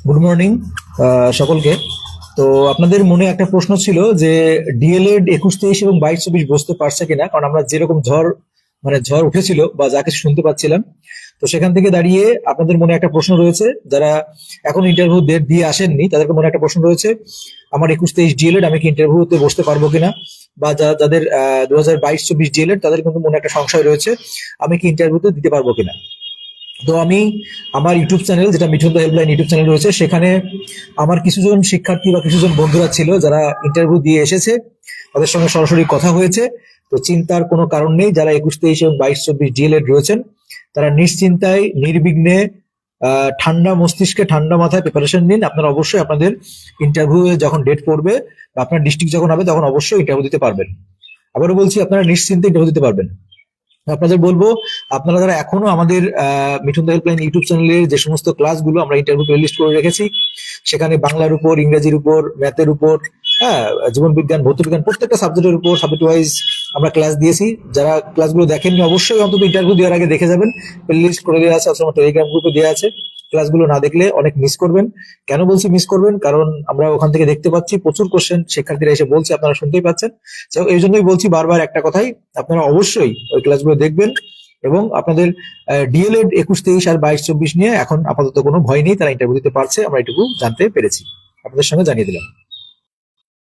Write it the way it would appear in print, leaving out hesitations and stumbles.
Good morning সকলকে। তো আপনাদের মনে একটা প্রশ্ন ছিল যে ডিএলএড 21-23 এবং 22-24 বসতে পারছে কিনা, কারণ আমরা যেরকম ঝড় উঠেছিল বা যা কিছু শুনতে পাচ্ছিলাম, তো সেখান থেকে দাঁড়িয়ে আপনাদের মনে একটা প্রশ্ন রয়েছে। যারা এখন ইন্টারভিউ ডেট দিয়ে আসেননি তাদেরকে মনে একটা প্রশ্ন রয়েছে, আমার 21-23 ডিএলএড আমি কি ইন্টারভিউতে বসতে পারবো কিনা, বা যাদের 2022-24 ডিএলএড তাদের কিন্তু মনে একটা সংশয় রয়েছে, আমি কি ইন্টারভিউতে দিতে পারবো কিনা। তো আমি আমার ইউটিউব চ্যানেল, যেটা মিঠুন দা হেল্পলাইন ইউটিউব চ্যানেল রয়েছে, সেখানে আমার কিছুজন শিক্ষার্থী বা কিছুজন বন্ধুরা ছিল যারা ইন্টারভিউ দিয়ে এসেছে, তাদের সঙ্গে সরাসরি কথা হয়েছে। তো চিন্তার কোনো কারণ নেই, যারা 21-23 এবং 22-24 ডিএলএড রয়েছেন তারা নিশ্চিন্তায় নির্বিঘ্নে ঠান্ডা মস্তিষ্কে ঠান্ডা মাথায় প্রিপারেশন নিন। আপনারা অবশ্যই আপনাদের ইন্টারভিউ যখন ডেট পড়বে বা আপনার ডিস্ট্রিক্ট যখন হবে তখন অবশ্যই ইন্টারভিউ দিতে পারবেন। আবারও বলছি, আপনারা নিশ্চিন্তে ইন্টারভিউ দিতে পারবেন। আপনাদের বলবো, আপনারা যারা এখনো আমাদের মিঠুন দা হেল্পলাইন ইউটিউব চ্যানেলের যে সমস্ত ক্লাসগুলো আমরা ইন্টারভিউ প্লেলিস্ট করে রেখেছি, সেখানে বাংলার উপর, ইংরেজির উপর, ম্যাথের উপর, হ্যাঁ, জীবন বিজ্ঞান, ভৌত বিজ্ঞান, প্রত্যেকটা সাবজেক্টের উপর সাবজেক্ট ওয়াইজ আমরা ক্লাস দিয়েছি। যারা ক্লাসগুলো দেখেননি অবশ্যই অন্তত ইন্টারভিউ দেওয়ার আগে দেখে যাবেন। প্লেলিস্ট করে দেওয়া আছে, অথবা টেলিগ্রাম গ্রুপে দেওয়া আছে। ক্লাসগুলো না দেখলে অনেক মিস করবেন। কেন বলছি মিস করবেন? কারণ আমরা ওখান থেকে দেখতে পাচ্ছি প্রচুর কোশ্চেন শিক্ষার্থীরা এসে বলছে, আপনারা শুনতেই পাচ্ছেন। তো এই জন্যই বলছি বারবার একটা কথাই, আপনারা অবশ্যই ওই ক্লাসগুলো দেখবেন। এবং আপনাদের ডিএলএড 21-23 আর 22-24 নিয়ে এখন আপাতত কোনো ভয় নেই, তারা ইন্টারভিউ দিতে পারছে, আমরা এটুকু জানতে পেরেছি, আপনাদের সঙ্গে জানিয়ে দিলাম।